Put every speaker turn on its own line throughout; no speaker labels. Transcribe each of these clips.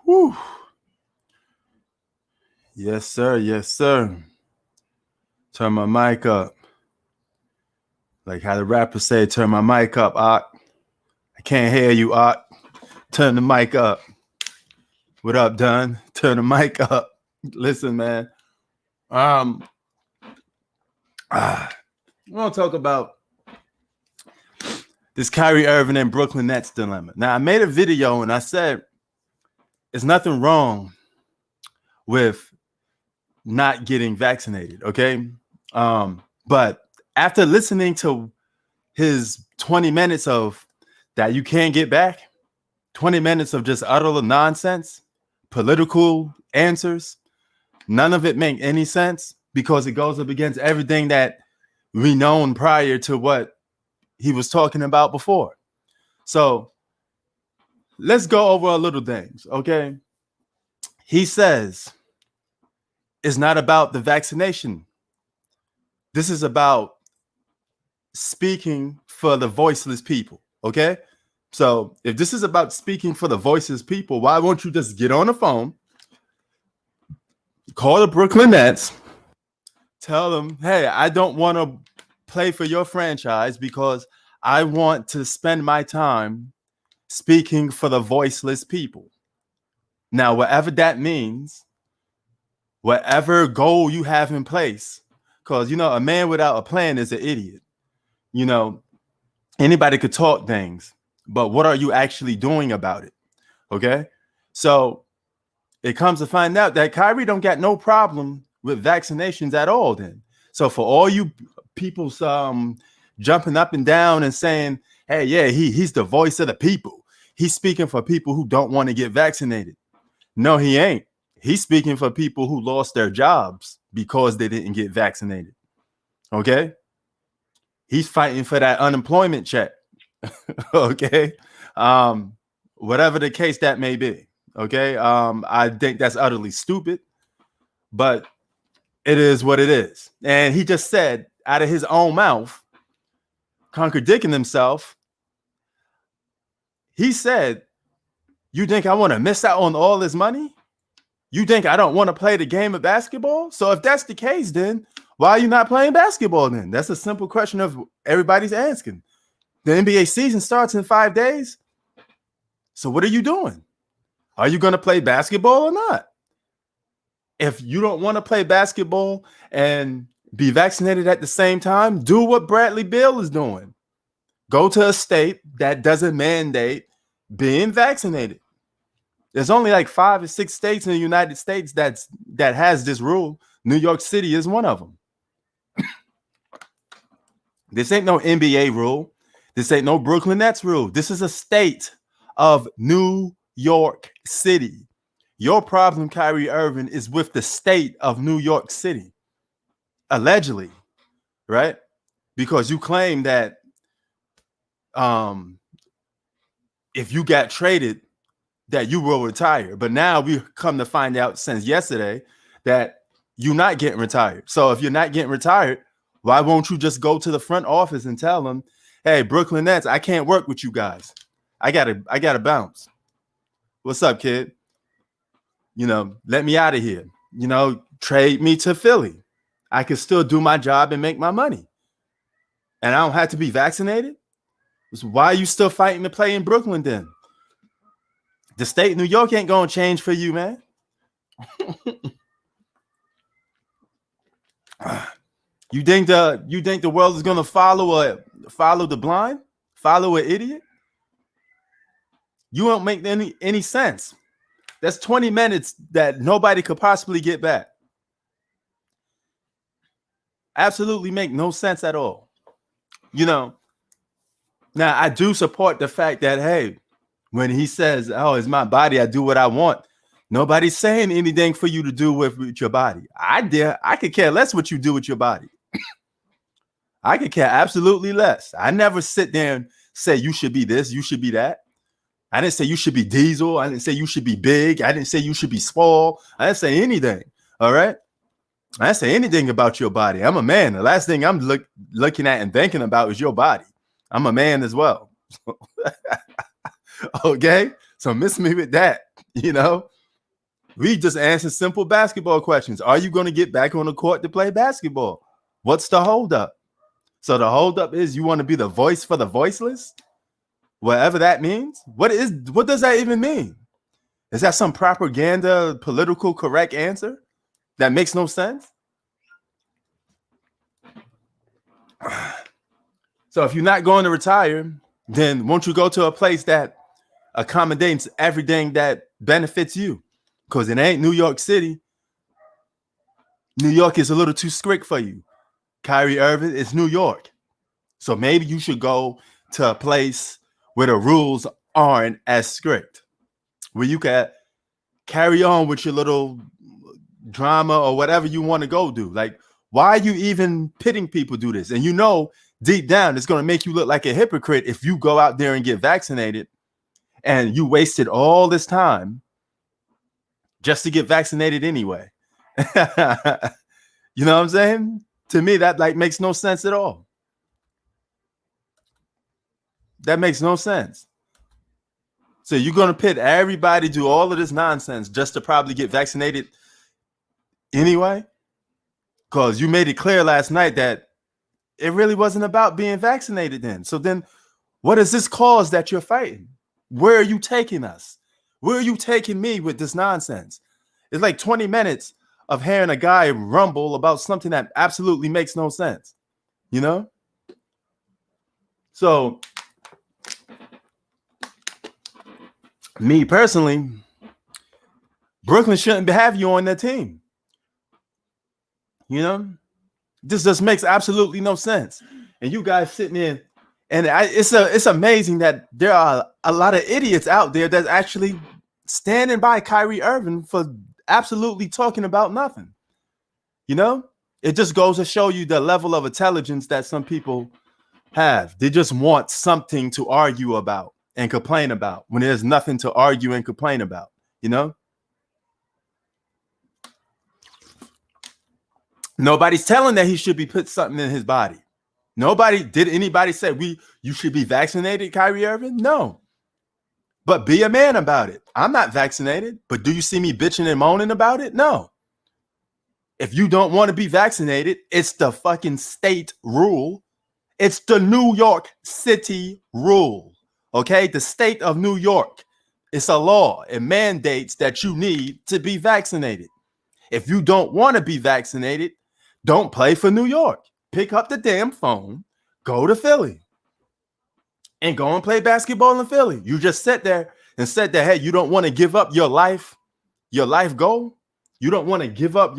Whew. Yes, sir. Yes, sir. Turn my mic up. Like how the rappers say, turn my mic up, Ock. I can't hear you, Ock. Turn the mic up. What up, Dunn? Turn the mic up. Listen, man. I want to talk about this Kyrie Irving and Brooklyn Nets dilemma. Now, I made a video and I said there's nothing wrong with not getting vaccinated, okay? But after listening to his 20 minutes of that you can't get back, 20 minutes of just utter nonsense, political answers, none of it make any sense because it goes up against everything that we known prior to what he was talking about before. So let's go over a little things, okay? He says it's not about the vaccination. This is about speaking for the voiceless people, okay? So if this is about speaking for the voiceless people, why won't you just get on the phone, call the Brooklyn Nets, tell them, hey, I don't want to play for your franchise because I want to spend my time speaking for the voiceless people. Now, whatever that means, whatever goal you have in place, because, you know, a man without a plan is an idiot. You know, anybody could talk things, but what are you actually doing about it? Okay. So it comes to find out that Kyrie don't got no problem with vaccinations at all then. So for all you people jumping up and down and saying, hey, yeah, he's the voice of the people. He's speaking for people who don't want to get vaccinated. No, he ain't. He's speaking for people who lost their jobs because they didn't get vaccinated. Okay. He's fighting for that unemployment check. Okay. Whatever the case that may be. Okay. I think that's utterly stupid, but it is what it is. And he just said out of his own mouth, contradicting himself, he said, you think I want to miss out on all this money? You think I don't want to play the game of basketball? So if that's the case, then why are you not playing basketball then? That's a simple question of everybody's asking. The NBA season starts in 5 days. So what are you doing? Are you going to play basketball or not? If you don't want to play basketball and be vaccinated at the same time, do what Bradley Beal is doing. Go to a state that doesn't mandate being vaccinated. There's only like 5 or 6 states in the United States that has this rule. New York City is one of them. This ain't no NBA rule. This ain't no Brooklyn Nets rule. This is a state of New York City. Your problem, Kyrie Irving, is with the state of New York City. Allegedly, right? Because you claim that if you got traded, that you will retire. But now we come to find out since yesterday that you're not getting retired. So if you're not getting retired, why won't you just go to the front office and tell them, hey, Brooklyn Nets, I can't work with you guys. I gotta bounce. What's up, kid? You know, let me out of here. You know, trade me to Philly. I can still do my job and make my money. And I don't have to be vaccinated. So why are you still fighting to play in Brooklyn then? The state of New York ain't gonna change for you, man. You think the world is gonna follow the blind, follow an idiot? You won't make any sense. That's 20 minutes that nobody could possibly get back. Absolutely make no sense at all. You know, now I do support the fact that, hey, when he says, oh, it's my body, I do what I want. Nobody's saying anything for you to do with your body. I could care less what you do with your body. I could care absolutely less. I never sit there and say you should be this, you should be that. I didn't say you should be Diesel. I didn't say you should be big. I didn't say you should be small. I didn't say anything. All right. I didn't say anything about your body. I'm a man. The last thing I'm looking at and thinking about is your body. I'm a man as well. Okay. So miss me with that, you know. We just answered simple basketball questions. Are you going to get back on the court to play basketball? What's the holdup? So the holdup is you want to be the voice for the voiceless, whatever that means. What does that even mean? Is that some propaganda, political correct answer that makes no sense? So if you're not going to retire, then won't you go to a place that accommodates everything that benefits you? Because it ain't New York City. New York is a little too strict for you. Kyrie Irving, it's New York. So maybe you should go to a place where the rules aren't as strict, where you can carry on with your little drama or whatever you want to go do. Like, why are you even pitting people do this? And you know, deep down, it's going to make you look like a hypocrite if you go out there and get vaccinated and you wasted all this time just to get vaccinated anyway. You know what I'm saying? To me, that like makes no sense at all. That makes no sense. So you're going to pit everybody do all of this nonsense just to probably get vaccinated anyway? Because you made it clear last night that it really wasn't about being vaccinated then. So then what is this cause that you're fighting? Where are you taking us? Where are you taking me with this nonsense? It's like 20 minutes of hearing a guy rumble about something that absolutely makes no sense, you know? So me personally, Brooklyn shouldn't have you on their team. You know, this just makes absolutely no sense. And you guys sitting in, and it's amazing that there are a lot of idiots out there that's actually standing by Kyrie Irving for absolutely talking about nothing. You know, it just goes to show you the level of intelligence that some people have. They just want something to argue about and complain about when there's nothing to argue and complain about, you know? Nobody's telling that he should be put something in his body. Did anybody say you should be vaccinated, Kyrie Irving? No. But be a man about it. I'm not vaccinated, but do you see me bitching and moaning about it? No. If you don't want to be vaccinated, it's the fucking state rule. It's the New York City rule. Okay? The state of New York. It's a law. It mandates that you need to be vaccinated. If you don't want to be vaccinated, don't play for New York. Pick up the damn phone, go to Philly, and go and play basketball in Philly. You just sit there and said that, hey, you don't want to give up your life goal. You don't want to give up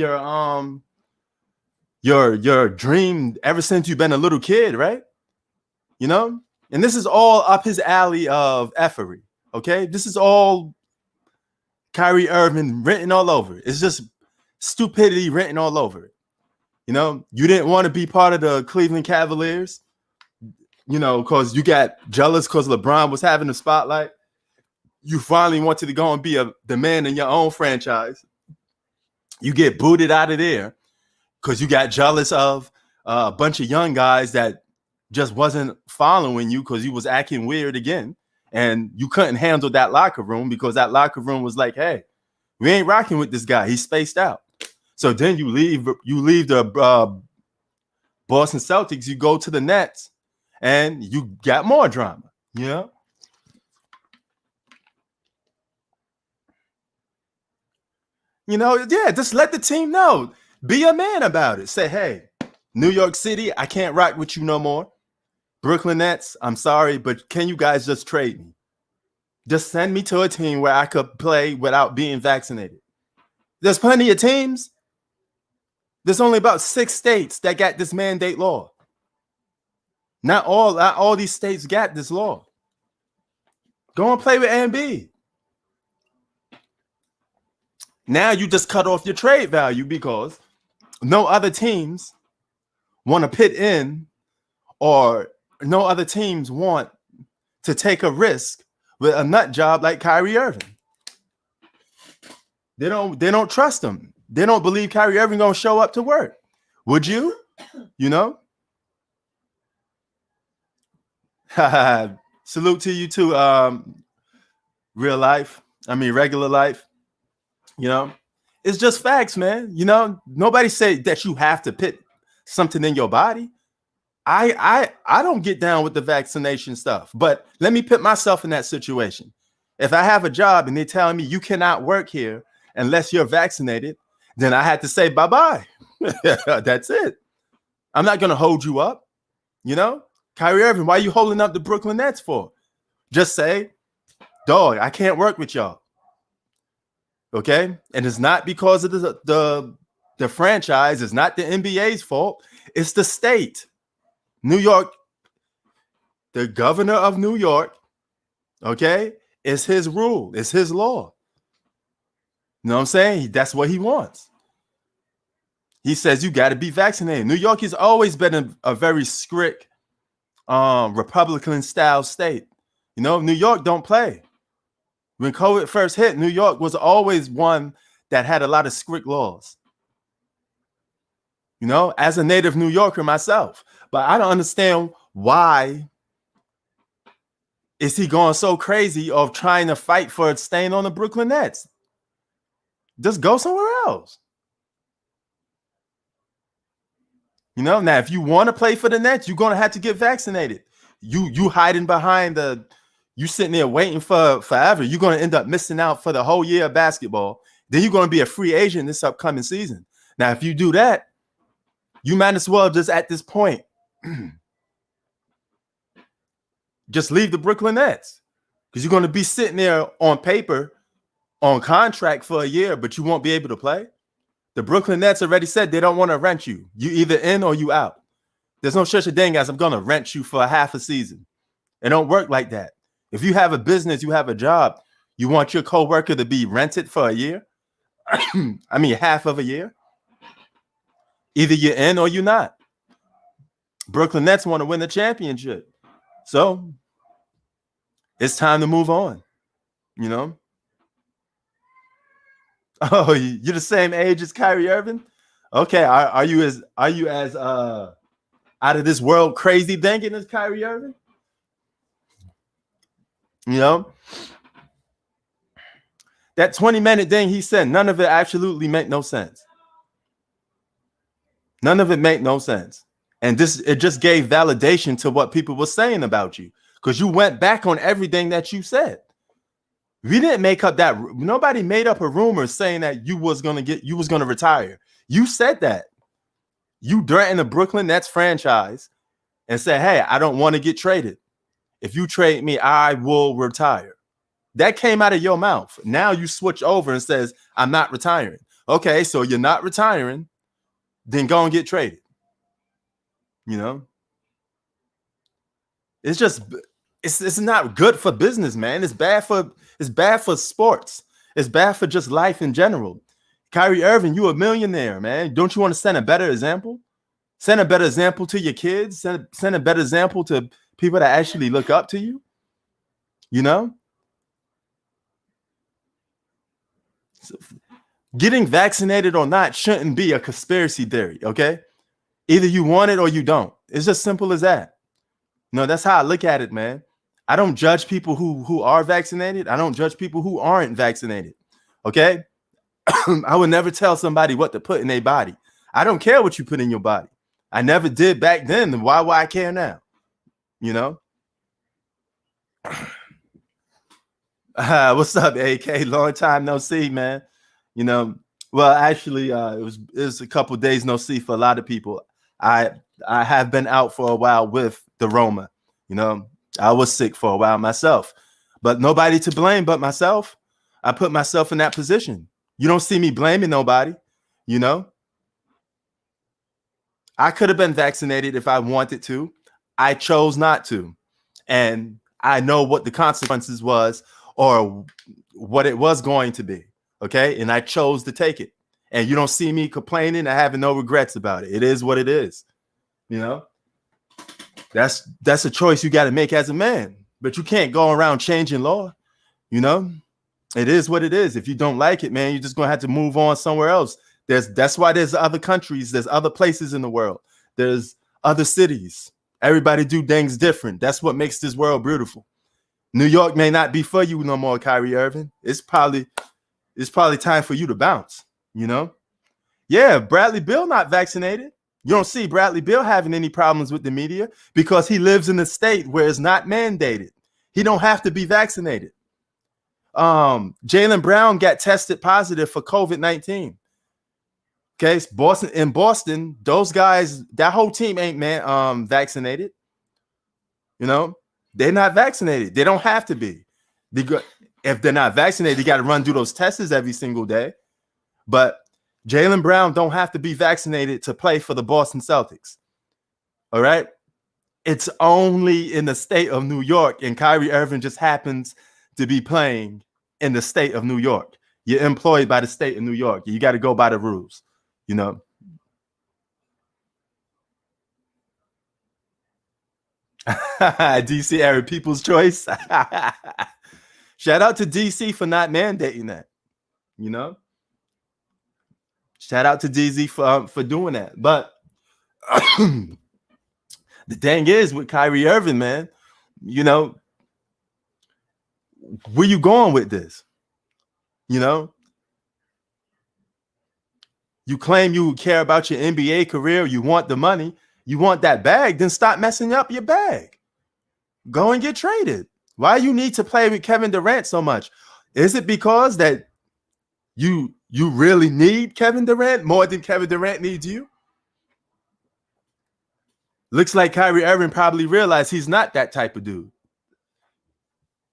your dream ever since you've been a little kid, right? You know, and this is all up his alley of effery. Okay, this is all Kyrie Irving written all over it. It's just stupidity written all over it. You know, you didn't want to be part of the Cleveland Cavaliers, you know, because you got jealous because LeBron was having the spotlight. You finally wanted to go and be the man in your own franchise. You get booted out of there because you got jealous of a bunch of young guys that just wasn't following you because you was acting weird again. And you couldn't handle that locker room because that locker room was like, hey, we ain't rocking with this guy. He's spaced out. So then you leave the Boston Celtics, you go to the Nets, and you got more drama, you know? You know, yeah, just let the team know. Be a man about it. Say, hey, New York City, I can't rock with you no more. Brooklyn Nets, I'm sorry, but can you guys just trade me? Just send me to a team where I could play without being vaccinated. There's plenty of teams. There's only about 6 states that got this mandate law. Not all these states got this law. Go and play with Embiid. Now you just cut off your trade value because no other teams want to pit in, or no other teams want to take a risk with a nut job like Kyrie Irving. They don't trust him. They don't believe Kyrie Irving gonna show up to work. Would you? You know? Salute to you too. Regular life. You know, it's just facts, man. You know, nobody said that you have to put something in your body. I don't get down with the vaccination stuff, but let me put myself in that situation. If I have a job and they're telling me you cannot work here unless you're vaccinated, then I had to say bye-bye. That's it. I'm not gonna hold you up, you know? Kyrie Irving, why are you holding up the Brooklyn Nets for? Just say, dog, I can't work with y'all. Okay? And it's not because of the franchise, it's not the NBA's fault, it's the state. New York, the governor of New York, okay, it's his rule, it's his law. You know what I'm saying? That's what he wants. He says you got to be vaccinated. New York has always been a very strict Republican style state. You know, New York don't play. When COVID first hit, New York was always one that had a lot of strict laws. You know, as a native New Yorker myself, but I don't understand why is he going so crazy of trying to fight for staying on the Brooklyn Nets? Just go somewhere else. You know, now if you want to play for the Nets, you're gonna have to get vaccinated. You hiding behind you sitting there waiting for forever. You're gonna end up missing out for the whole year of basketball. Then you're gonna be a free agent this upcoming season. Now, if you do that, you might as well just at this point just leave the Brooklyn Nets, because you're gonna be sitting there on paper on contract for a year, but you won't be able to play. The Brooklyn Nets already said they don't want to rent you. You either in or you out. There's no such a thing as I'm going to rent you for a half a season. It don't work like that. If you have a business, you have a job, you want your coworker to be rented for a year? I mean, half of a year? Either you're in or you're not. Brooklyn Nets want to win the championship. So it's time to move on, you know? Oh, you're the same age as Kyrie Irving? Okay, are you as out of this world crazy thinking as Kyrie Irving? You know, that 20-minute thing he said, none of it absolutely made no sense. None of it made no sense. And it just gave validation to what people were saying about you, because you went back on everything that you said. We didn't make up that. Nobody made up a rumor saying that you was gonna retire. You said that. You threatened the Brooklyn Nets franchise and said, "Hey, I don't want to get traded. If you trade me, I will retire." That came out of your mouth. Now you switch over and says, "I'm not retiring." Okay, so you're not retiring, then go and get traded. You know, it's just it's not good for business, man. It's bad for sports. It's bad for just life in general. Kyrie Irving, you a millionaire, man. Don't you want to send a better example? Send a better example to your kids. Send a better example to people that actually look up to you. You know? So, getting vaccinated or not shouldn't be a conspiracy theory, okay? Either you want it or you don't. It's just simple as that. No, that's how I look at it, man. I don't judge people who are vaccinated. I don't judge people who aren't vaccinated. Okay? I would never tell somebody what to put in their body. I don't care what you put in your body. I never did back then. Why I care now? You know? What's up, AK? Long time no see, man. You know, well, actually, it was a couple days no see for a lot of people. I have been out for a while with the Roma. You know, I was sick for a while myself, but nobody to blame but myself. I put myself in that position. You don't see me blaming nobody. You know, I could have been vaccinated if I wanted to. I chose not to, and I know what the consequences was or what it was going to be. Okay, and I chose to take it. And you don't see me complaining and having no regrets about it. It is what it is. You know, that's a choice you got to make as a man. But you can't go around changing law. You know, it is what it is. If you don't like it, man, you're just gonna have to move on somewhere else. That's why there's other countries, there's other places in the world, there's other cities. Everybody do things different. That's what makes this world beautiful. New York may not be for you no more, Kyrie Irving. It's probably it's probably time for you to bounce, you know? Yeah, Bradley Beal not vaccinated. You don't see Bradley Beal having any problems with the media because he lives in a state where it's not mandated. He don't have to be vaccinated. Jaylen Brown got tested positive for COVID-19. Okay, Boston, those guys, that whole team ain't vaccinated. You know, they're not vaccinated. They don't have to be. If they're not vaccinated, they got to run through those tests every single day. But Jaylen Brown don't have to be vaccinated to play for the Boston Celtics. All right. It's only in the state of New York, and Kyrie Irving just happens to be playing in the state of New York. You're employed by the state of New York. You got to go by the rules, you know. DC area People's Choice. Shout out to DC for not mandating that, you know. Shout out to DZ for doing that. But the thing is with Kyrie Irving, man, you know, where you going with this? You know, you claim you care about your NBA career, you want the money, you want that bag, then stop messing up your bag. Go and get traded. Why you need to play with Kevin Durant so much? Is it because that you really need Kevin Durant more than Kevin Durant needs you? Looks like Kyrie Irving probably realized he's not that type of dude.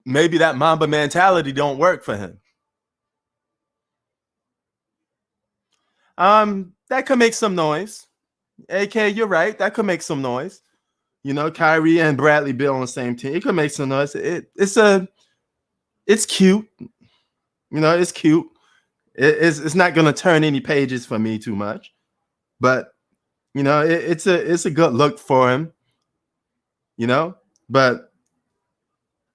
Maybe that Mamba mentality don't work for him. That could make some noise. AK, you're right. That could make some noise. You know, Kyrie and Bradley Beal on the same team. It could make some noise. It's cute. You know, it's cute. It's not gonna turn any pages for me too much, but you know, it's a good look for him. You know, but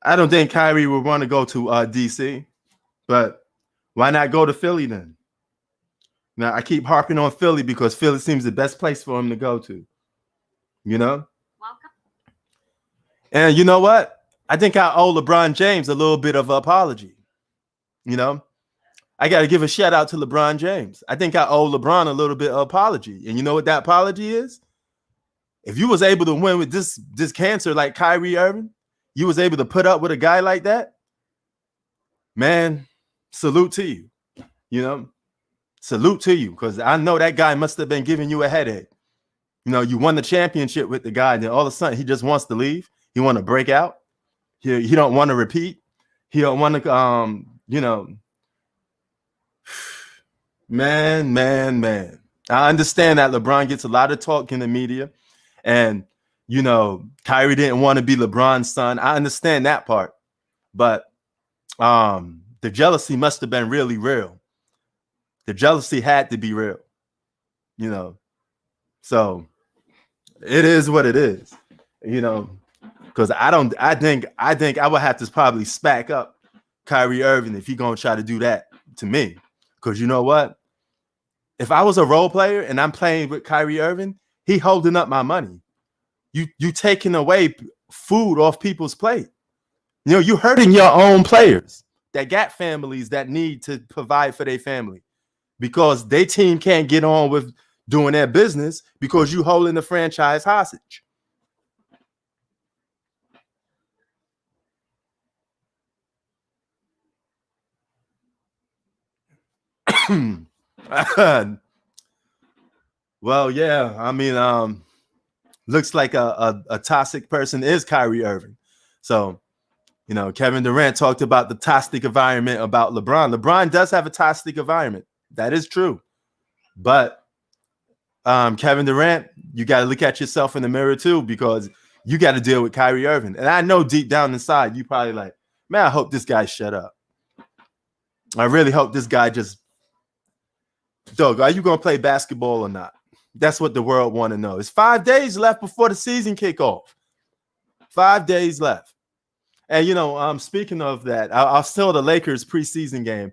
I don't think Kyrie would want to go to DC. But why not go to Philly then? Now I keep harping on Philly because Philly seems the best place for him to go to. You know. Welcome. And you know what? I think I owe LeBron James a little bit of an apology. You know, I got to give a shout out to LeBron James. I think I owe LeBron a little bit of apology. And you know what that apology is? If you was able to win with this cancer like Kyrie Irving, you was able to put up with a guy like that, man, salute to you. You know, salute to you, because I know that guy must have been giving you a headache. You know, you won the championship with the guy, and then all of a sudden he just wants to leave. He want to break out. He don't want to repeat. He don't want to, you know, man. I understand that LeBron gets a lot of talk in the media, and you know, Kyrie didn't want to be LeBron's son. I understand that part, but the jealousy must have been really real. The jealousy had to be real, you know. So it is what it is, you know. Because I think I would have to probably spack up Kyrie Irving if he gonna try to do that to me. Because you know what? If I was a role player and I'm playing with Kyrie Irving, he holding up my money. You taking away food off people's plate. You know, you hurting your own players that got families that need to provide for their family because their team can't get on with doing their business because you holding the franchise hostage. Well, yeah, I mean, looks like a toxic person is Kyrie Irving. So, you know, Kevin Durant talked about the toxic environment about LeBron. LeBron does have a toxic environment. That is true. But Kevin Durant, you got to look at yourself in the mirror too, because you got to deal with Kyrie Irving. And I know deep down inside, you probably like, man, I hope this guy shut up. I really hope this guy just, Doug, are you going to play basketball or not? That's what the world want to know. It's 5 days left before the season kickoff. 5 days left. And, you know, speaking of that, I saw the Lakers preseason game.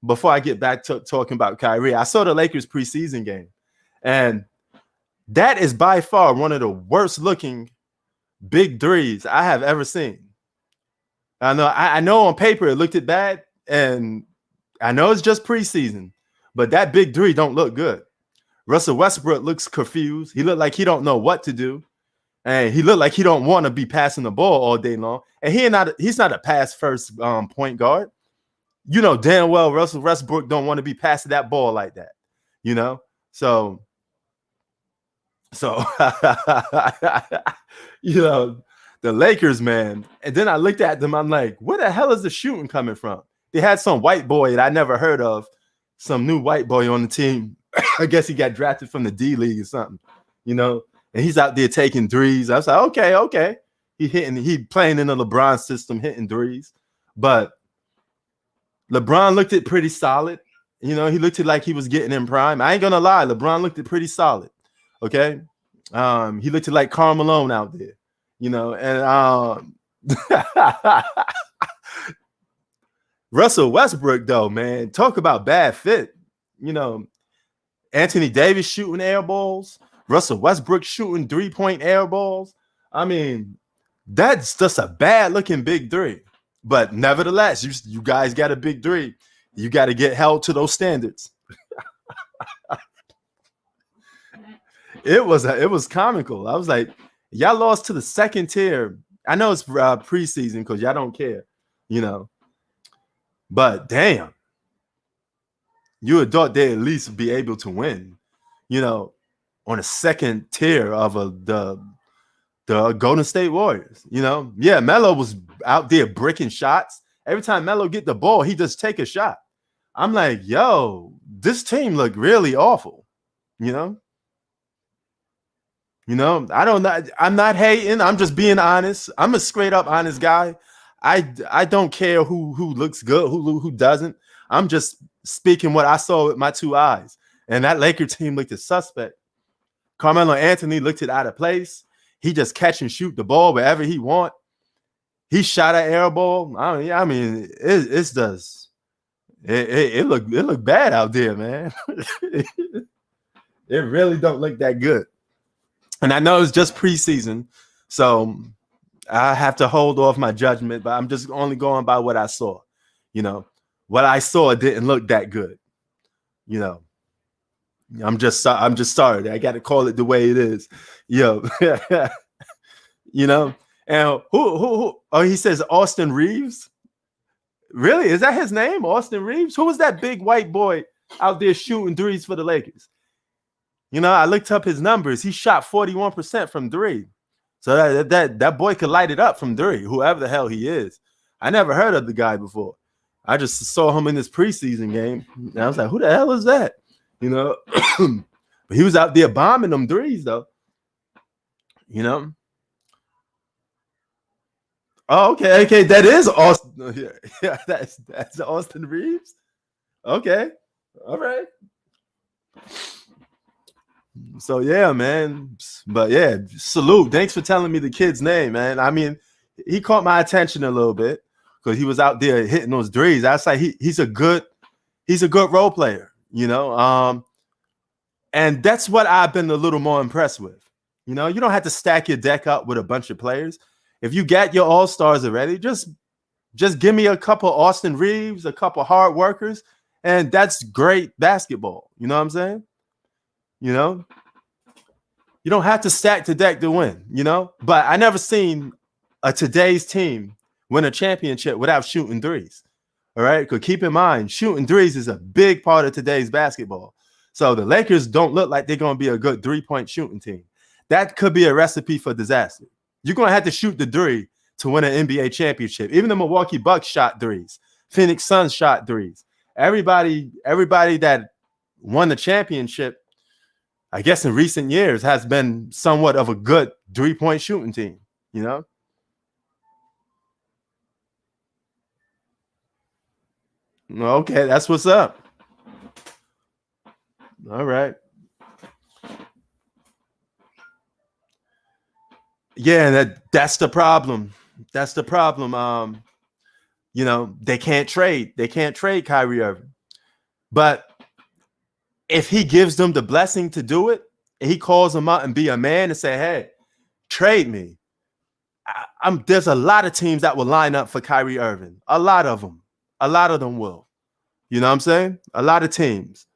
Before I get back to talking about Kyrie, I saw the Lakers preseason game. And that is by far one of the worst looking big threes I have ever seen. I know on paper it looked bad, and I know it's just preseason, but that big three don't look good. Russell Westbrook looks confused. He looked like he don't know what to do. And he looked like he don't want to be passing the ball all day long. And he's not a pass first point guard. You know damn well Russell Westbrook don't want to be passing that ball like that. You know? So you know, the Lakers, man. And then I looked at them, I'm like, where the hell is the shooting coming from? They had some white boy that I never heard of, some new white boy on the team. I guess he got drafted from the D League or something, you know, and he's out there taking threes. I was like, okay. He playing in the LeBron system, hitting threes. But LeBron looked it pretty solid. You know, he looked it like he was getting in prime. I ain't gonna lie, LeBron looked it pretty solid. Okay. He looked like Karl Malone out there, you know, and Russell Westbrook, though, man, talk about bad fit. You know, Anthony Davis shooting air balls, Russell Westbrook shooting 3-point air balls. I mean, that's just a bad looking big three. But nevertheless, you guys got a big three. You got to get held to those standards. It was comical. I was like, y'all lost to the second tier. I know it's preseason because y'all don't care, you know. But damn, you would thought they'd at least be able to win, you know, on a second tier of the Golden State Warriors. You know, yeah, Melo was out there bricking shots. Every time Melo get the ball, he just take a shot. I'm like, yo, this team looked really awful, you know. You know, I'm not hating. I'm just being honest. I'm a straight up honest guy. I don't care who looks good, who doesn't. I'm just speaking what I saw with my 2 eyes. And that Laker team looked a suspect. Carmelo Anthony looked it out of place. He just catch and shoot the ball wherever he want. He shot an air ball. I mean, it looked bad out there, man. It really don't look that good. And I know it's just preseason, so I have to hold off my judgment, but I'm just only going by what I saw. You know, what I saw didn't look that good. You know, I'm just sorry. I got to call it the way it is. Yo, you know, and who? Oh, he says Austin Reeves. Really? Is that his name? Austin Reeves? Who was that big white boy out there shooting threes for the Lakers? You know, I looked up his numbers. He shot 41% from three. So that boy could light it up from three, whoever the hell he is. I never heard of the guy before. I just saw him in this preseason game. And I was like, who the hell is that? You know, but he was out there bombing them threes, though. You know. Oh, okay. That is Austin. Yeah, that's Austin Reeves. Okay. All right. So yeah, man. But yeah, salute. Thanks for telling me the kid's name, man. I mean, he caught my attention a little bit because he was out there hitting those threes. I was like, he's a good role player, you know. And that's what I've been a little more impressed with. You know, you don't have to stack your deck up with a bunch of players. If you got your all-stars already, just give me a couple Austin Reeves, a couple hard workers, and that's great basketball. You know what I'm saying? You know, you don't have to stack the deck to win, you know, but I never seen today's team win a championship without shooting threes. All right. Because keep in mind, shooting threes is a big part of today's basketball. So the Lakers don't look like they're going to be a good 3-point shooting team. That could be a recipe for disaster. You're going to have to shoot the three to win an NBA championship. Even the Milwaukee Bucks shot threes. Phoenix Suns shot threes. Everybody that won the championship, I guess in recent years, has been somewhat of a good 3-point shooting team, you know? Okay, that's what's up. All right. Yeah, that's the problem. That's the problem. You know, they can't trade. They can't trade Kyrie Irving. But if he gives them the blessing to do it, and he calls them out and be a man and say, hey, trade me. There's a lot of teams that will line up for Kyrie Irving. A lot of them will. You know what I'm saying? A lot of teams.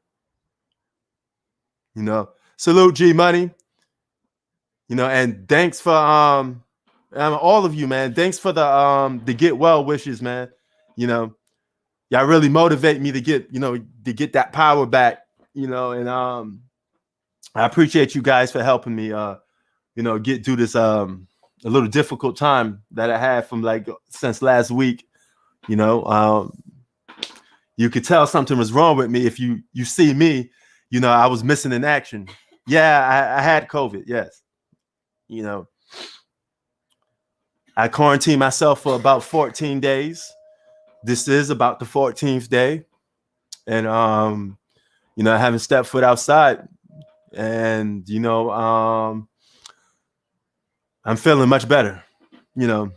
You know, salute G Money. You know, and thanks for all of you, man. Thanks for the get well wishes, man. You know, y'all really motivate me to get, to get that power back, and I appreciate you guys for helping me get through this a little difficult time that I had from like since last week. You could tell something was wrong with me if you see me, I was missing in action. Yeah, I had COVID, yes. I quarantined myself for about 14 days. This is about the 14th day. And I haven't stepped foot outside. And I'm feeling much better, you know.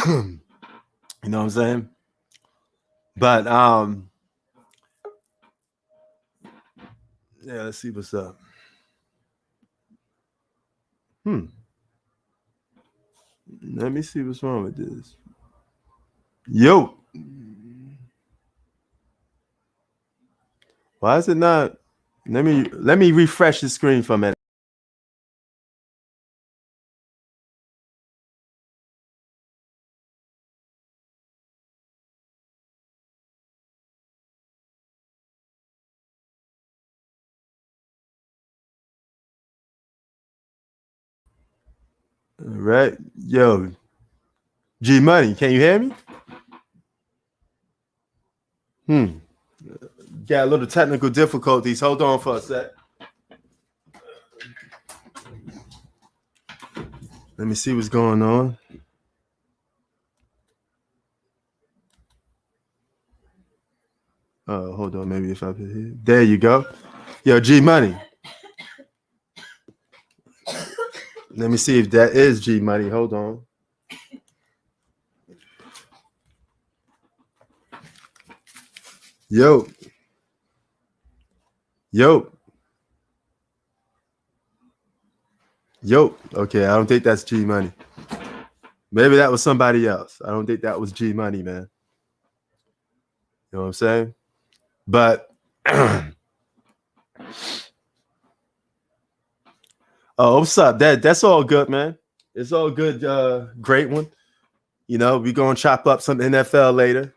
You know what I'm saying? But yeah, let's see what's up. Let me see what's wrong with this. Yo. Why is it not? Let me refresh the screen for a minute. All right. Yo. G Money, can you hear me? Got a little technical difficulties. Hold on for a sec. Let me see what's going on. Hold on. Maybe if I put here. There you go. Yo, G Money. Let me see if that is G Money. Hold on. Yo. Yo. Yo. Okay, I don't think that's G Money. Maybe that was somebody else. I don't think that was G Money, man. You know what I'm saying? But oh, what's up? That's all good, man. It's all good. Great one. We're gonna chop up some NFL later.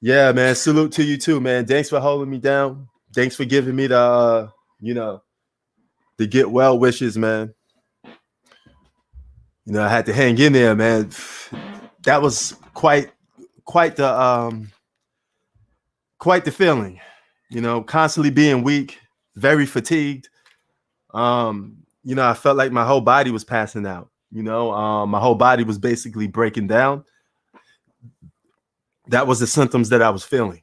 Yeah, man. Salute to you too, man. Thanks for holding me down. Thanks for giving me the get well wishes, man. I had to hang in there, man. That was quite the feeling. Constantly being weak, very fatigued. I felt like my whole body was passing out. My whole body was basically breaking down. That was the symptoms that I was feeling.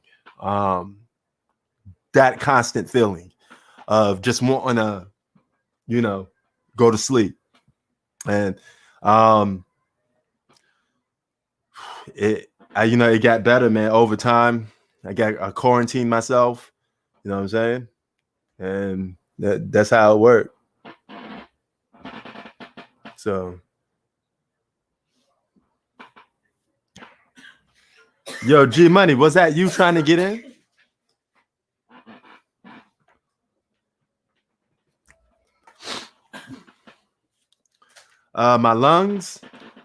That constant feeling of just wanting to, go to sleep. And it got better, man, over time. I quarantined myself, you know what I'm saying? And that's how it worked. So, yo, G Money, was that you trying to get in? My lungs.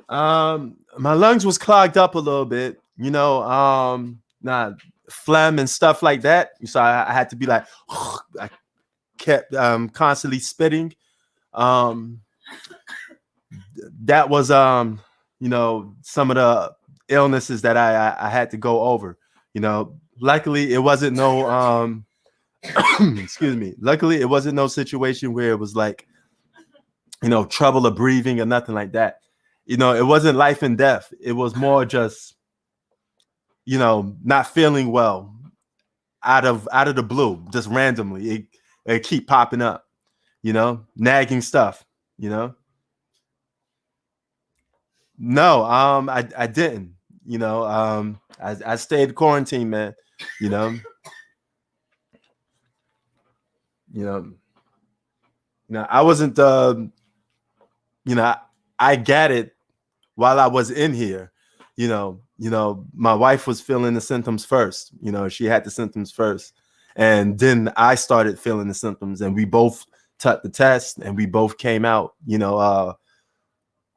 My lungs was clogged up a little bit, phlegm and stuff like that. So I had to be like, I kept constantly spitting. That was some of the illnesses that I had to go over. Luckily it wasn't no excuse me. Luckily it wasn't no situation where it was like, trouble of breathing or nothing like that. It wasn't life and death. It was more just, not feeling well out of the blue, just randomly. It keep popping up, nagging stuff, No, I didn't. I stayed quarantined, man. You know, I wasn't. I I got it while I was in here. My wife was feeling the symptoms first. She had the symptoms first, and then I started feeling the symptoms, and we both took the test, and we both came out,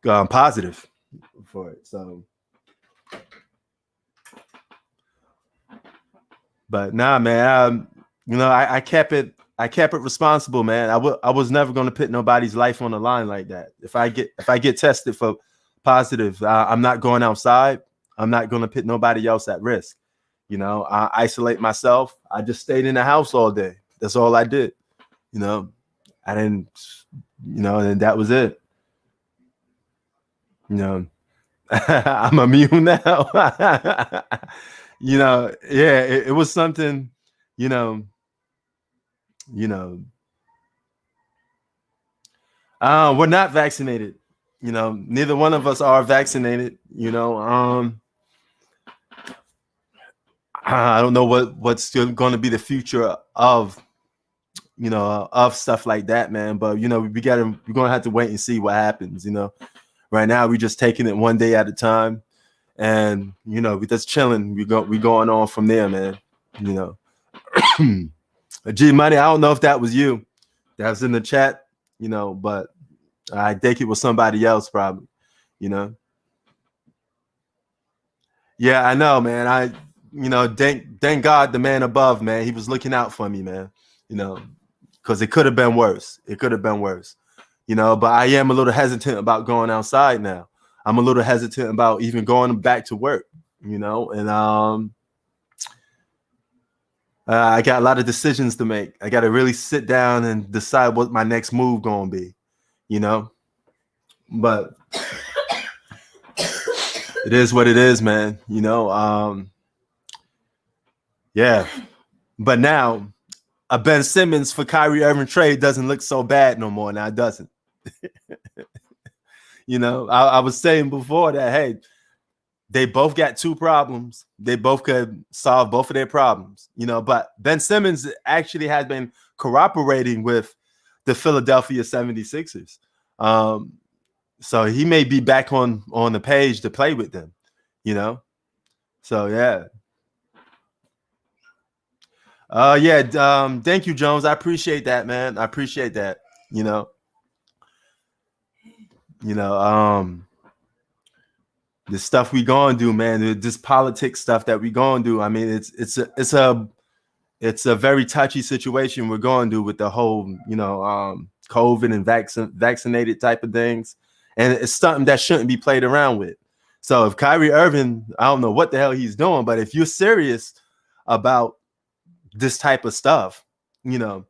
positive for it. So, but nah, man, I kept it. I kept it responsible, man. I was never going to put nobody's life on the line like that. If I get tested for positive, I'm not going outside. I'm not going to put nobody else at risk. I isolate myself. I just stayed in the house all day. That's all I did. I didn't, and that was it. I'm immune now. Yeah, it was something, you know, we're not vaccinated. Neither one of us are vaccinated. I don't know what's going to be the future of of stuff like that, man. But we're gonna have to wait and see what happens. Right now we're just taking it one day at a time, and we're just chilling. We going on from there, man. G Money, I don't know if that was you that was in the chat, but I think it was somebody else probably. Yeah, I know, man. Thank God the man above, man. He was looking out for me, man. Because it could have been worse. It could have been worse. But I am a little hesitant about going outside now. I'm a little hesitant about even going back to work, and I got a lot of decisions to make. I got to really sit down and decide what my next move going to be, but it is what it is, man. Yeah. But now a Ben Simmons for Kyrie Irving trade doesn't look so bad no more. Now it doesn't. I was saying before that, hey, they both got two problems. They both could solve both of their problems, but Ben Simmons actually has been cooperating with the Philadelphia 76ers. So he may be back on the page to play with them, So yeah. Thank you, Jones. I appreciate that, man. I appreciate that. The stuff we gonna do, man. This politics stuff that we gonna do. I mean, it's a very touchy situation we're going to do with the whole, COVID and vaccinated type of things, and it's something that shouldn't be played around with. So if Kyrie Irving, I don't know what the hell he's doing, but if you're serious about this type of stuff, then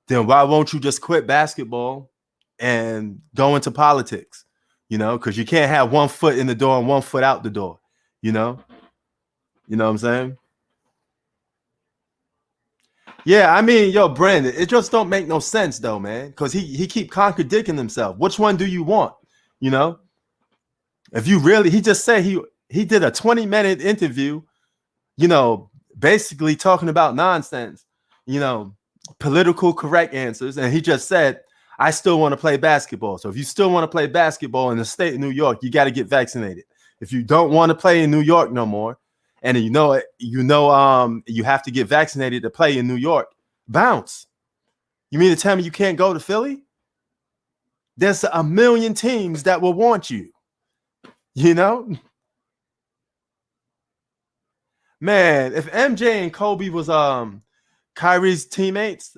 why won't you just quit basketball and go into politics? Because you can't have one foot in the door and one foot out the door. You know what I'm saying? Yeah, I mean, yo, Brandon, it just don't make no sense though, man. Because he keep contradicting himself. Which one do you want? If you really, he just said he did a 20-minute interview, basically talking about nonsense, political correct answers, and he just said, I still want to play basketball. So if you still want to play basketball in the state of New York, you got to get vaccinated. If you don't want to play in New York no more, and you have to get vaccinated to play in New York, bounce. You mean to tell me you can't go to Philly? There's a million teams that will want you. Man, if MJ and Kobe was Kyrie's teammates,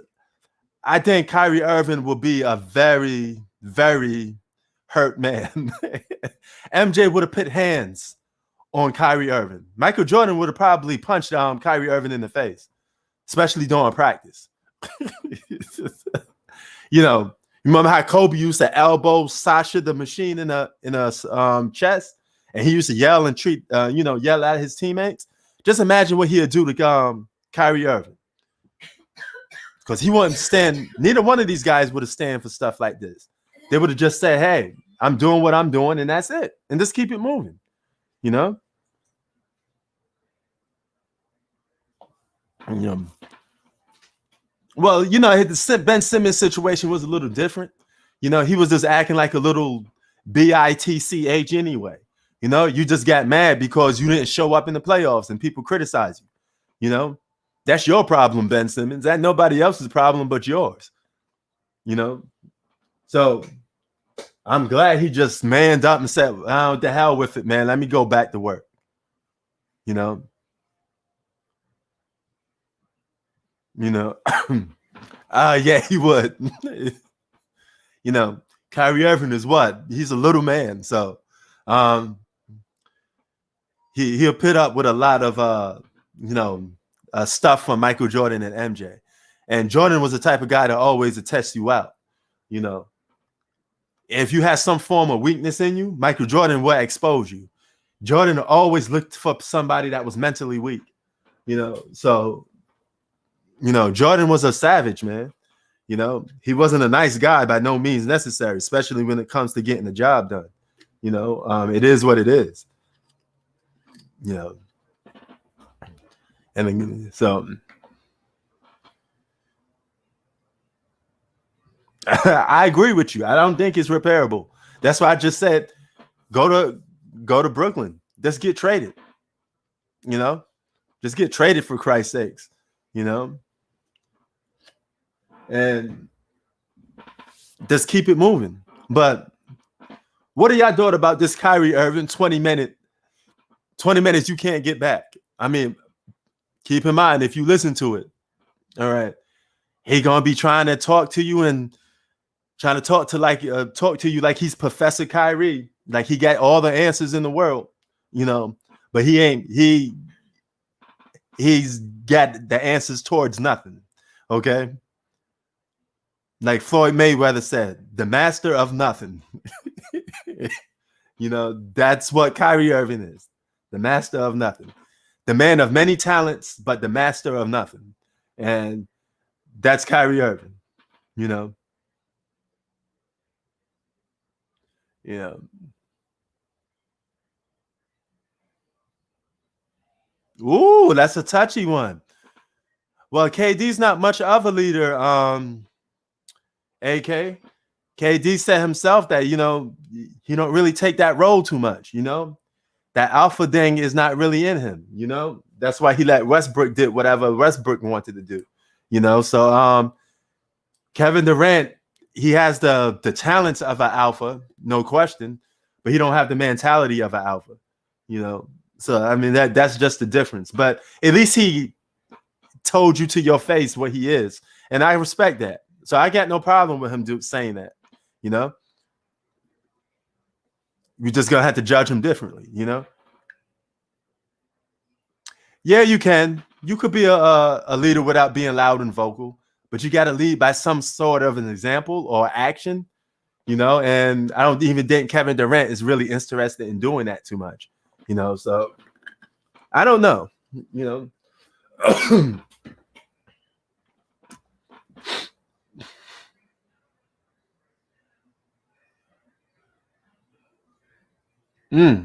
I think Kyrie Irving will be a very, very hurt man. MJ would have put hands on Kyrie Irving. Michael Jordan would have probably punched Kyrie Irving in the face, especially during practice. You remember how Kobe used to elbow Sasha the Machine in a chest, and he used to yell and yell at his teammates. Just imagine what he'd do to Kyrie Irving. Because he wouldn't stand, neither one of these guys would have stand for stuff like this. They would have just said, hey, I'm doing what I'm doing, and that's it. And just keep it moving, Well, the Ben Simmons situation was a little different. He was just acting like a little bitch anyway. You know, you just got mad because you didn't show up in the playoffs and people criticize you. You know, that's your problem, Ben Simmons. That nobody else's problem but yours. You know, so I'm glad he just manned up and said, "Oh, the hell with it, man. Let me go back to work." You know, yeah, he would. You know, Kyrie Irving is what? He's a little man, so um, he'll put up with a lot of stuff from Michael Jordan and MJ. And Jordan was the type of guy to always test you out. You know, if you had some form of weakness in you, Michael Jordan will expose you. Jordan always looked for somebody that was mentally weak. You know, so Jordan was a savage, man. You know, he wasn't a nice guy by no means necessary, especially when it comes to getting the job done. You know, it is what it is. You know, and so I agree with you. I don't think it's repairable. That's why I just said go to Brooklyn. Just get traded. You know, just get traded for Christ's sakes. You know, and just keep it moving. But what are y'all thought about this Kyrie Irving 20 minutes you can't get back? I mean, keep in mind if you listen to it, all right, he gonna be trying to talk to you and trying to talk to you like he's Professor Kyrie, like he got all the answers in the world, you know, but he ain't. He's got the answers towards nothing. Okay. Like Floyd Mayweather said, the master of nothing. You know, that's what Kyrie Irving is. The master of nothing. The man of many talents, but the master of nothing. And that's Kyrie Irving, you know. Yeah. Ooh, that's a touchy one. Well, KD's not much of a leader, AK. KD said himself that, you know, he don't really take that role too much, you know. That alpha thing is not really in him, you know. That's why he let Westbrook did whatever Westbrook wanted to do, you know. So Kevin Durant, he has the talents of an alpha, no question, but he don't have the mentality of an alpha, you know. So I mean that's just the difference. But at least he told you to your face what he is, and I respect that. So I got no problem with him saying that, you know. You're just gonna have to judge him differently, you know. Yeah, you can. You could be a leader without being loud and vocal, but you got to lead by some sort of an example or action, you know. And I don't even think Kevin Durant is really interested in doing that too much, you know. So I don't know, you know.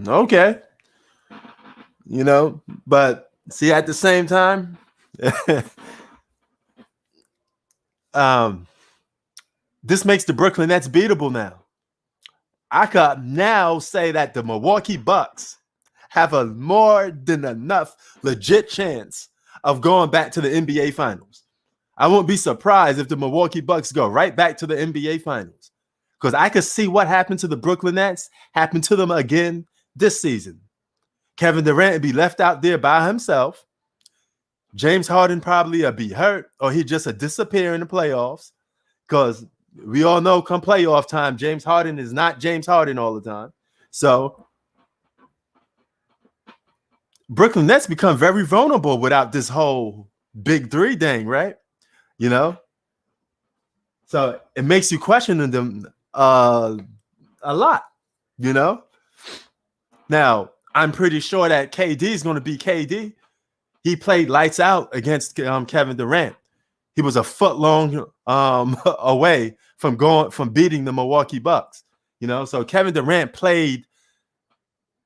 Okay, you know, but see, at the same time, this makes the Brooklyn Nets beatable now. I could now say that the Milwaukee Bucks have a more than enough legit chance of going back to the NBA Finals. I won't be surprised if the Milwaukee Bucks go right back to the NBA Finals, because I could see what happened to the Brooklyn Nets happen to them again this season. Kevin Durant would be left out there by himself. James Harden probably be hurt, or he just disappear in the playoffs, because we all know come playoff time, James Harden is not James Harden all the time. So Brooklyn Nets become very vulnerable without this whole big three thing, right? You know? So it makes you question them a lot, you know? Now, I'm pretty sure that KD is going to be KD. He played lights out against Kevin Durant. He was a foot long away from beating the Milwaukee Bucks. You know, so Kevin Durant played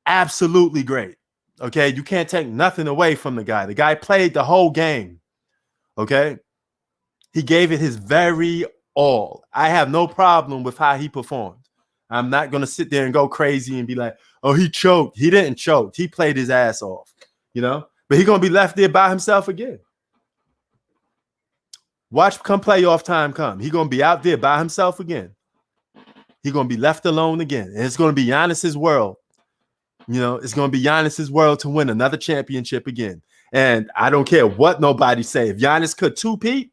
absolutely great. Okay, you can't take nothing away from the guy. The guy played the whole game. Okay, he gave it his very all. I have no problem with how he performed. I'm not going to sit there and go crazy and be like, oh, he choked. He didn't choke. He played his ass off, but he's going to be left there by himself again. Watch come playoff time come. He's going to be out there by himself again. He's going to be left alone again. And it's going to be Giannis's world. It's going to be Giannis's world to win another championship again. And I don't care what nobody say. If Giannis could two-peat,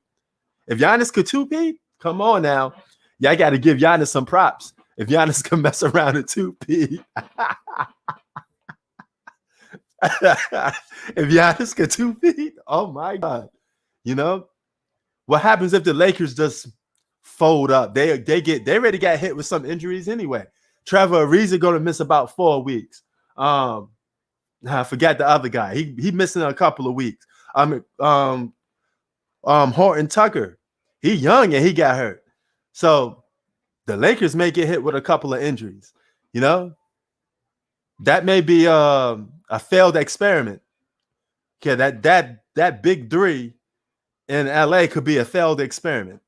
come on now. Y'all got to give Giannis some props. If Giannis can mess around and two-peat. If Giannis could two-peat, oh my God. What happens if the Lakers just fold up? They already got hit with some injuries anyway. Trevor Ariza going to miss about 4 weeks. I forgot the other guy. He missing a couple of weeks. Horton Tucker. He young and he got hurt. So the Lakers may get hit with a couple of injuries. That may be a failed experiment. Okay, that big three in LA could be a failed experiment.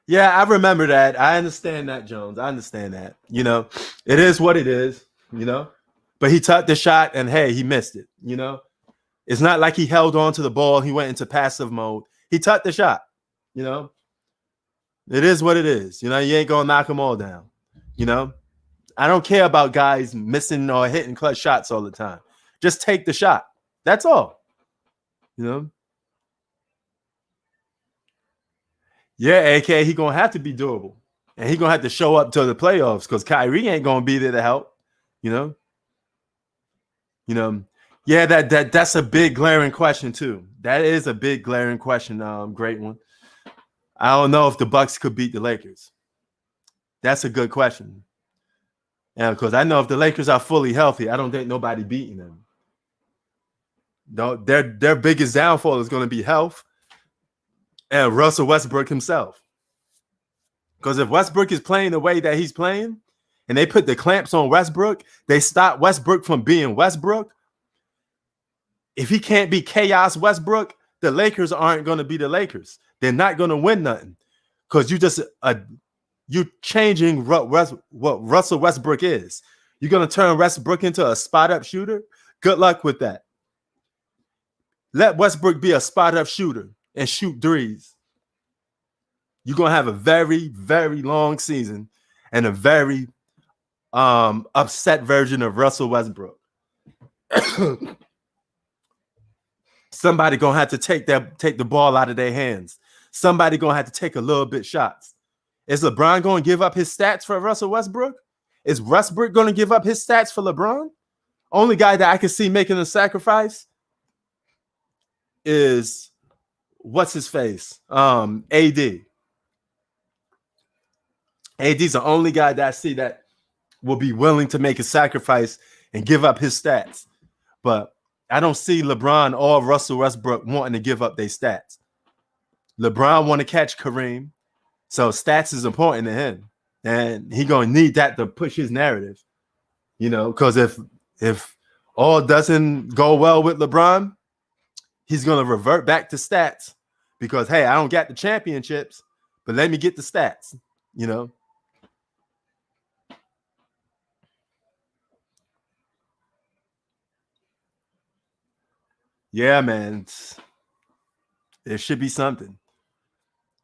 Yeah, I remember that. I understand that, Jones. I understand that. It is what it is, But he took the shot and hey, he missed it, It's not like he held on to the ball. He went into passive mode. He took the shot, It is what it is. You ain't going to knock them all down, I don't care about guys missing or hitting clutch shots all the time. Just take the shot. That's all, Yeah, AK, he going to have to be durable. And he going to have to show up to the playoffs because Kyrie ain't going to be there to help, Yeah, that's a big glaring question too. That is a big glaring question, great one. I don't know if the Bucks could beat the Lakers. That's a good question. Yeah, because I know if the Lakers are fully healthy, I don't think nobody beating them. No, their biggest downfall is going to be health and Russell Westbrook himself. Because if Westbrook is playing the way that he's playing and they put the clamps on Westbrook, they stop Westbrook from being Westbrook. If he can't be chaos Westbrook, the Lakers aren't going to be the Lakers. They're not going to win nothing because you're changing what Russell Westbrook is. You're going to turn Westbrook into a spot-up shooter? Good luck with that. Let Westbrook be a spot-up shooter and shoot threes. You're going to have a very, very long season and a very upset version of Russell Westbrook. Somebody going to have to take the ball out of their hands. Somebody going to have to take a little bit shots. Is LeBron going to give up his stats for Russell Westbrook? Is Westbrook going to give up his stats for LeBron? Only guy that I can see making a sacrifice is what's his face? AD. AD's the only guy that I see that will be willing to make a sacrifice and give up his stats. But I don't see LeBron or Russell Westbrook wanting to give up their stats. LeBron want to catch Kareem, so stats is important to him, and he gonna need that to push his narrative. Because if all doesn't go well with LeBron, he's gonna revert back to stats. Because hey, I don't got the championships, but let me get the stats. Yeah, man. It should be something.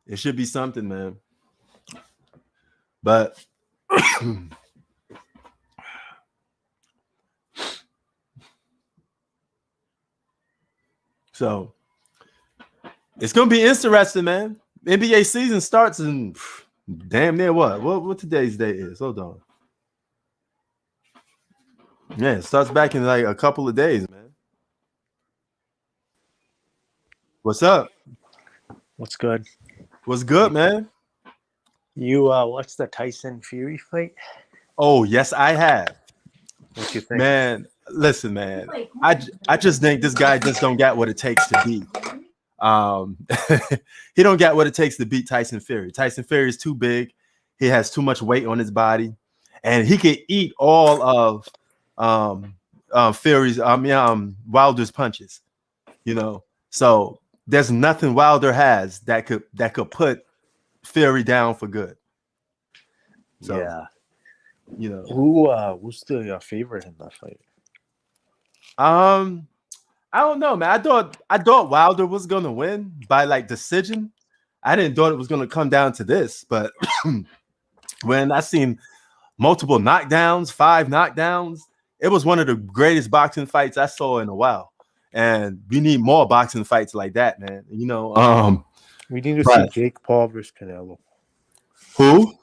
It should be something, man. But so it's gonna be interesting, man. NBA season starts in damn near what today's date is. Hold on. Yeah, it starts back in like a couple of days, man. What's up?
What's good?
What's good, man?
You watched the Tyson Fury fight?
Oh, yes, I have.
What you think?
Man, listen, man. I just think this guy just don't got what it takes to beat. He don't got what it takes to beat Tyson Fury. Tyson Fury is too big. He has too much weight on his body, and he can eat all of Fury's Wilder's punches. So there's nothing Wilder has that could put Fury down for good. So,
Yeah.
you
Who's the favorite in that fight?
know, I don't know, man. I thought Wilder was gonna win by like decision. I didn't thought it was gonna come down to this, but when I seen multiple knockdowns, 5 knockdowns, it was one of the greatest boxing fights I saw in a while. And we need more boxing fights like that, man.
We need to see
Right.
Jake Paul versus Canelo.
Who?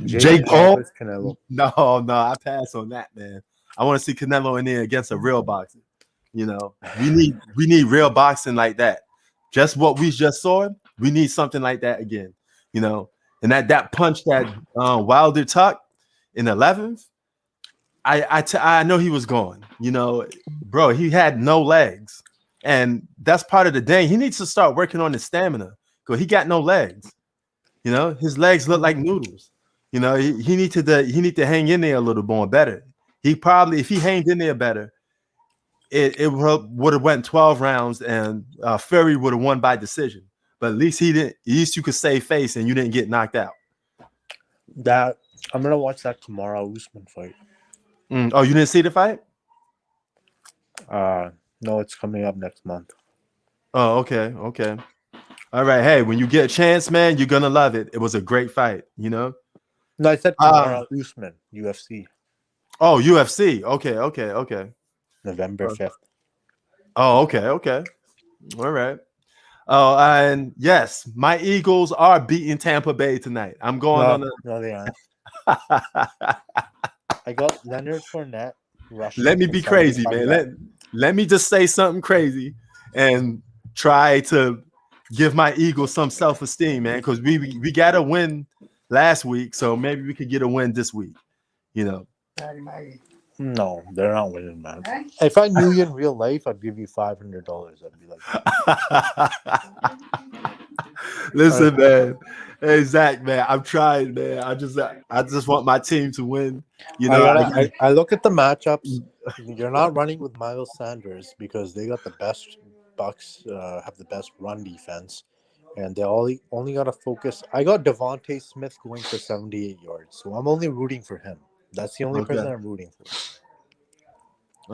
Jake Paul?
versus Canelo.
No, I pass on that, man. I want to see Canelo in there against a real boxer. We need real boxing like that. Just what we just saw, we need something like that again. And that punch that Wilder tucked in 11th, I know he was gone. Bro, he had no legs, and that's part of the thing. He needs to start working on his stamina because he got no legs. His legs look like noodles. He need to hang in there a little more better. He probably, if he hanged in there better, it would have went 12 rounds and Fury would have won by decision. But at least he didn't. At least you could save face and you didn't get knocked out.
That I'm gonna watch that Kamara Usman fight.
Oh, you didn't see the fight?
No, it's coming up next month.
Oh, okay. All right. Hey, when you get a chance, man, you're gonna love it. It was a great fight.
No, I said Kamara Usman, UFC.
Oh, UFC. Okay.
November 5th.
Oh, okay. All right. Oh, and yes, my Eagles are beating Tampa Bay tonight. I'm going
No, they aren't. I got Leonard Fournette rushing.
Let me be crazy, man. Let me just say something crazy and try to give my Eagles some self-esteem, man, because we got a win last week, so maybe we could get a win this week.
No, they're not winning, man. If I knew you in real life, I'd give you $500. I'd be like,
listen, man. Hey, Zach, man, I'm trying, man. I just want my team to win.
I look at the matchups. You're not running with Miles Sanders because they got the best Bucks have the best run defense, and they only got to focus. I got Devontae Smith going for 78 yards, so I'm only rooting for him. That's the only person I'm rooting for.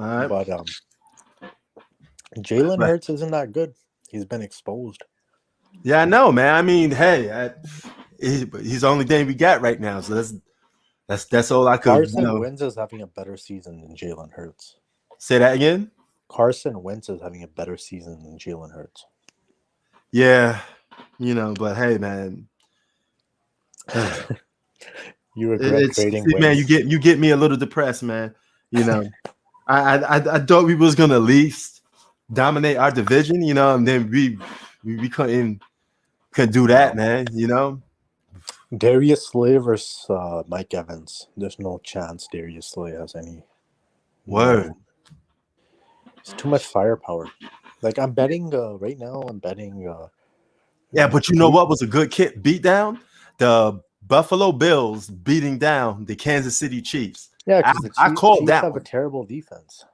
All right.
But Jalen Hurts isn't that good. He's been exposed.
Yeah, I know, man. I mean, hey, he's the only thing we got right now, so that's all I could.
Carson Wentz is having a better season than Jalen Hurts.
Say that again.
Carson Wentz is having a better season than Jalen Hurts.
Yeah, but hey, man.
You regret trading Wentz.
Man, you get me a little depressed, man. I thought we was gonna at least dominate our division, and then we couldn't do that, man.
Darius Slay versus Mike Evans. There's no chance Darius Slay has any.
Word.
It's too much firepower. Like I'm betting right now. I'm betting.
Yeah, but you know what was a good beat down? The Buffalo Bills beating down the Kansas City Chiefs.
Yeah, because
I called
Chiefs
that
have
one.
a terrible defense.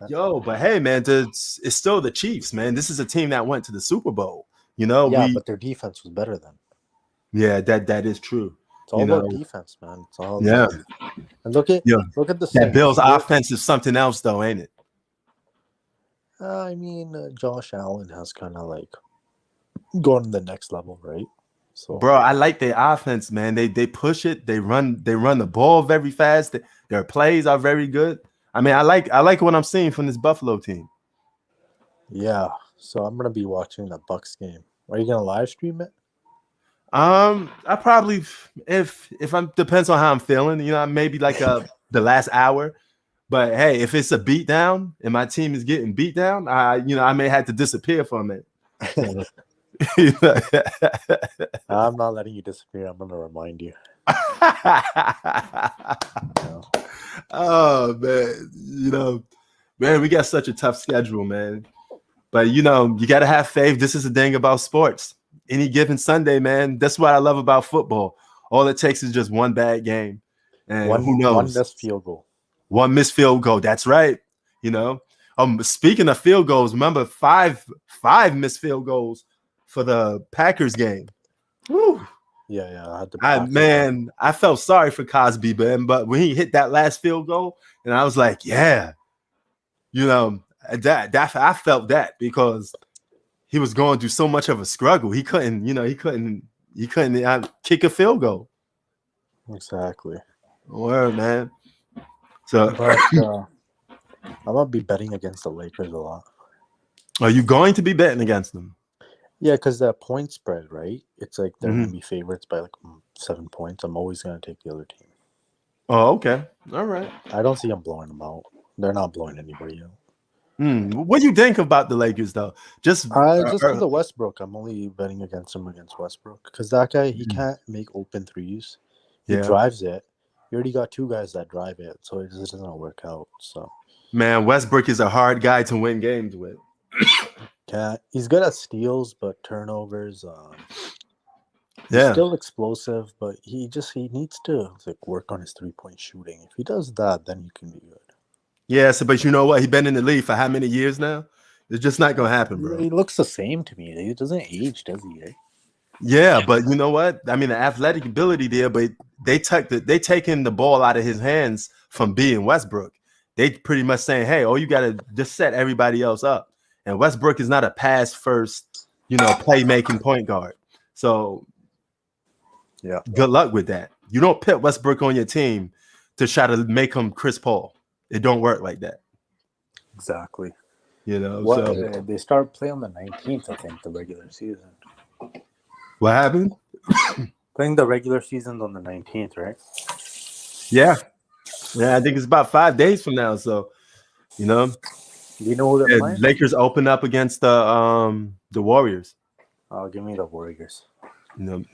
Yo, but hey, man, it's still the Chiefs, man. This is a team that went to the Super Bowl.
Yeah, but their defense was better than.
Yeah, that is true.
It's all about defense, man. It's all
yeah.
And look at the
that Bills offense is something else, though, ain't it?
I mean, Josh Allen has kind of like gone to the next level, right? So,
bro, I like their offense, man. They push it. They run the ball very fast. Their plays are very good. I mean, I like what I'm seeing from this Buffalo team.
Yeah. So I'm gonna be watching the Bucks game. Are you gonna live stream it?
I probably if I'm depends on how I'm feeling. Maybe like the last hour. But hey, if it's a beat down and my team is getting beat down, I may have to disappear from it.
I'm not letting you disappear. I'm gonna remind you.
Oh man, man, we got such a tough schedule, man. But you gotta have faith. This is the thing about sports. Any given Sunday, man. That's what I love about football. All it takes is just one bad game, and who knows?
One missed field goal.
One missed field goal. That's right. Speaking of field goals, remember five missed field goals for the Packers game. Woo.
Yeah, I had the Packers.
Man, I felt sorry for Cosby, man, but when he hit that last field goal, and I was like, yeah, that I felt that because he was going through so much of a struggle. He couldn't kick a field goal.
Exactly.
Word, man. So,
but I'm gonna be betting against the Lakers a lot.
Are you going to be betting against them?
Yeah, because that point spread, right? It's like they're gonna be favorites by like 7 points. I'm always gonna take the other team.
Oh, okay. All right.
I don't see them blowing them out. They're not blowing anybody out.
What do you think about the Lakers, though? Just
because of Westbrook, I'm only betting against Westbrook because that guy he can't make open threes. He drives it. You already got two guys that drive it, so it just doesn't work out. So,
man, Westbrook is a hard guy to win games with.
He's good at steals, but turnovers. He's still explosive, but he needs to like work on his 3-point shooting. If he does that, then he can be good.
Yeah, but you know what? He's been in the league for how many years now? It's just not gonna happen, bro.
He looks the same to me. He doesn't age, does he? Eh?
Yeah, but you know what? I mean, the athletic ability there, but they taking the ball out of his hands from being Westbrook. They pretty much saying, "Hey, you got to just set everybody else up." And Westbrook is not a pass first, playmaking point guard. So, good luck with that. You don't put Westbrook on your team to try to make him Chris Paul. It don't work like that.
Exactly.
They
start playing on the 19th, I think, the regular season.
What happened?
Playing the regular season on the 19th, right?
Yeah, I think it's about 5 days from now. So,
do you know who they're playing?
Lakers open up against the Warriors.
Oh, give me the Warriors.
So,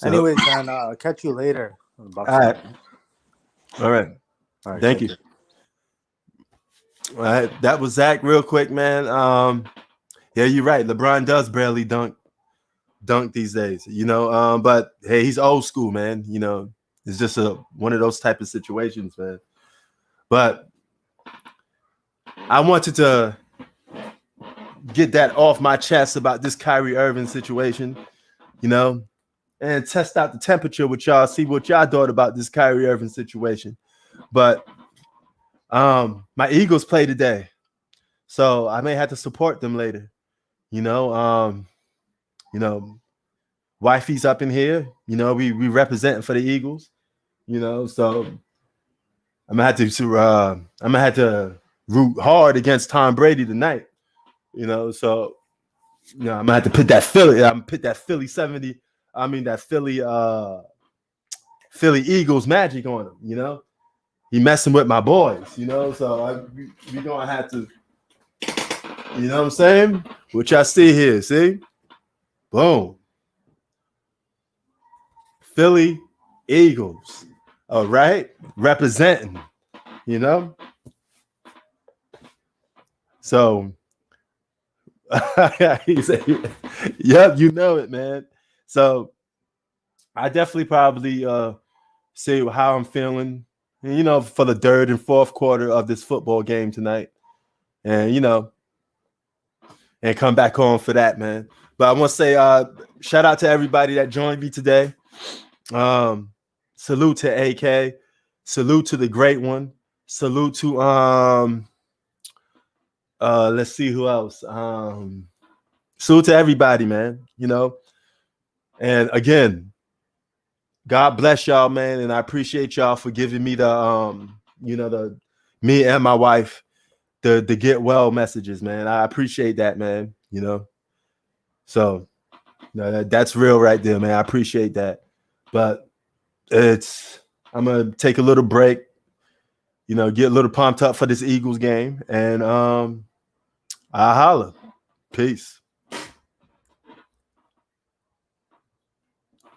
anyways, man, I'll catch you later.
All right. Thank you. All right, that was Zach. Real quick, man. Yeah, you're right. LeBron does barely dunk these days, but hey, he's old school, man. It's just one of those type of situations, man. But I wanted to get that off my chest about this Kyrie Irving situation, and test out the temperature with y'all, see what y'all thought about this Kyrie Irving situation. But my Eagles play today, so I may have to support them later. Wifey's up in here. We representing for the Eagles. So I'm gonna have to root hard against Tom Brady tonight. So I'm gonna have to put that Philly 70. I mean that Philly Eagles magic on him. He messing with my boys. So we gonna have to. You know what I'm saying? What y'all see here? See, boom. Philly Eagles. All right. Representing, So he said, yep, you know it, man. So I definitely probably say how I'm feeling, for the third and fourth quarter of this football game tonight. And and come back on for that, man. But I want to say shout out to everybody that joined me today. Salute to AK. Salute to the great one. Salute to let's see who else. Salute to everybody, man. And again, God bless y'all, man. And I appreciate y'all for giving me the me and my wife the get well messages, man. I appreciate that, man. So that's real right there, man. I appreciate that. But I'm gonna take a little break, get a little pumped up for this Eagles game, and I'll holla. Peace.